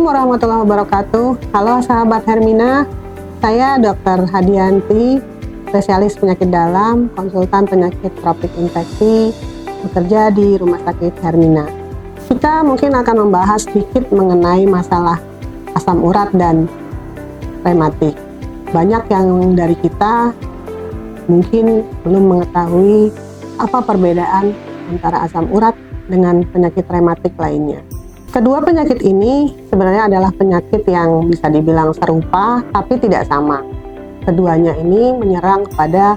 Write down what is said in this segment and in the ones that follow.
Assalamualaikum warahmatullahi wabarakatuh. Halo sahabat Hermina, saya Dr. Hadianti, spesialis penyakit dalam, konsultan penyakit tropik infeksi, bekerja di Rumah Sakit Hermina. Kita mungkin akan membahas sedikit mengenai masalah asam urat dan rematik. Banyak yang dari kita mungkin belum mengetahui apa perbedaan antara asam urat dengan penyakit rematik lainnya. Kedua penyakit ini sebenarnya adalah penyakit yang bisa dibilang serupa tapi tidak sama. Keduanya ini menyerang kepada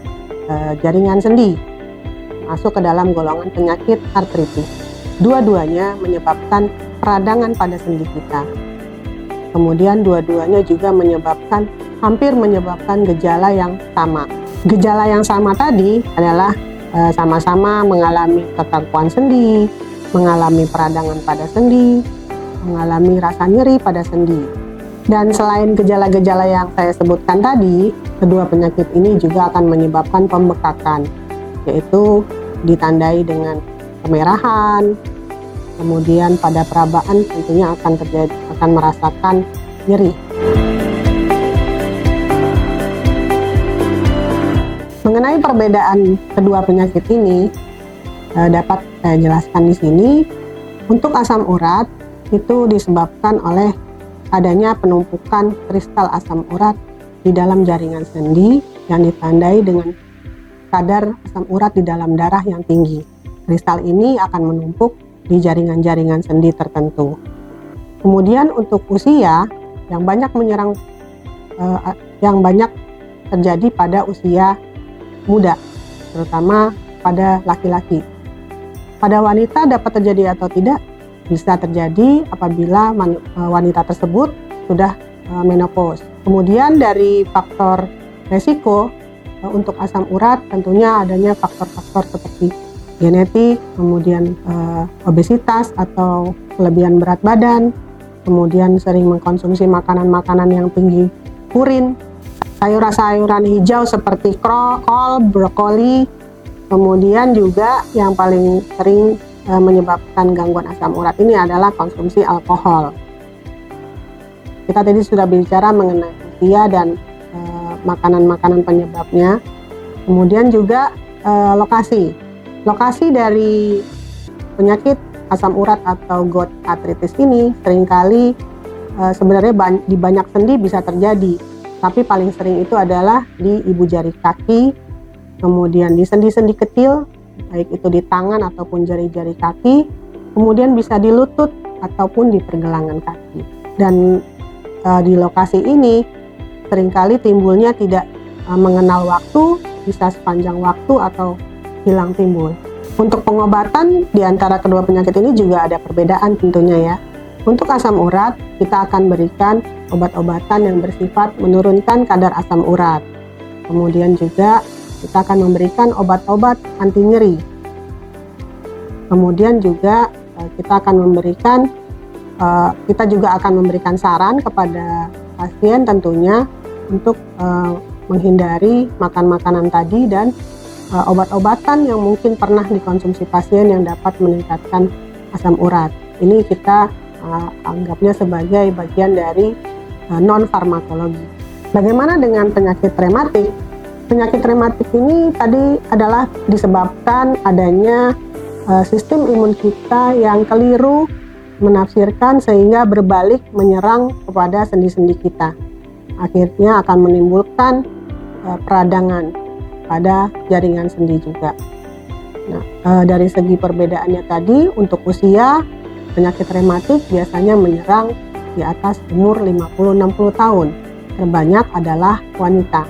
jaringan sendi, masuk ke dalam golongan penyakit artritis. Dua-duanya menyebabkan peradangan pada sendi kita. Kemudian dua-duanya juga hampir menyebabkan gejala yang sama. Gejala yang sama tadi adalah sama-sama mengalami kekakuan sendi, mengalami peradangan pada sendi, mengalami rasa nyeri pada sendi. Dan selain gejala-gejala yang saya sebutkan tadi, kedua penyakit ini juga akan menyebabkan pembekakan, yaitu ditandai dengan kemerahan, kemudian pada perabaan tentunya akan merasakan nyeri. Mengenai perbedaan kedua penyakit ini, dapat saya jelaskan di sini. Untuk asam urat itu disebabkan oleh adanya penumpukan kristal asam urat di dalam jaringan sendi yang ditandai dengan kadar asam urat di dalam darah yang tinggi. Kristal ini akan menumpuk di jaringan-jaringan sendi tertentu. Kemudian untuk usia yang banyak terjadi pada usia muda, terutama pada laki-laki. Pada wanita dapat terjadi atau tidak? Bisa terjadi apabila wanita tersebut sudah menopause. Kemudian dari faktor resiko untuk asam urat tentunya adanya faktor-faktor seperti genetik, kemudian obesitas atau kelebihan berat badan, kemudian sering mengkonsumsi makanan-makanan yang tinggi purin, sayuran-sayuran hijau seperti kol, brokoli. Kemudian juga yang paling sering menyebabkan gangguan asam urat ini adalah konsumsi alkohol. Kita tadi sudah bicara mengenai usia dan makanan-makanan penyebabnya. Kemudian juga lokasi dari penyakit asam urat atau gout arthritis ini seringkali sebenarnya di banyak sendi bisa terjadi, tapi paling sering itu adalah di ibu jari kaki, kemudian di sendi-sendi kecil, baik itu di tangan ataupun jari-jari kaki, kemudian bisa di lutut ataupun di pergelangan kaki. Dan di lokasi ini seringkali timbulnya tidak mengenal waktu, bisa sepanjang waktu atau hilang timbul. Untuk pengobatan di antara kedua penyakit ini juga ada perbedaan tentunya ya. Untuk asam urat, kita akan berikan obat-obatan yang bersifat menurunkan kadar asam urat. Kemudian juga kita akan memberikan obat-obat anti nyeri. Kemudian juga kita juga akan memberikan saran kepada pasien tentunya untuk menghindari makan makanan tadi dan obat-obatan yang mungkin pernah dikonsumsi pasien yang dapat meningkatkan asam urat. Ini kita anggapnya sebagai bagian dari non-farmakologi. Bagaimana dengan penyakit rematik? Penyakit rematik ini tadi adalah disebabkan adanya sistem imun kita yang keliru menafsirkan sehingga berbalik menyerang kepada sendi-sendi kita. Akhirnya akan menimbulkan peradangan pada jaringan sendi juga. Nah, dari segi perbedaannya tadi, untuk usia penyakit rematik biasanya menyerang di atas umur 50-60 tahun. Terbanyak adalah wanita.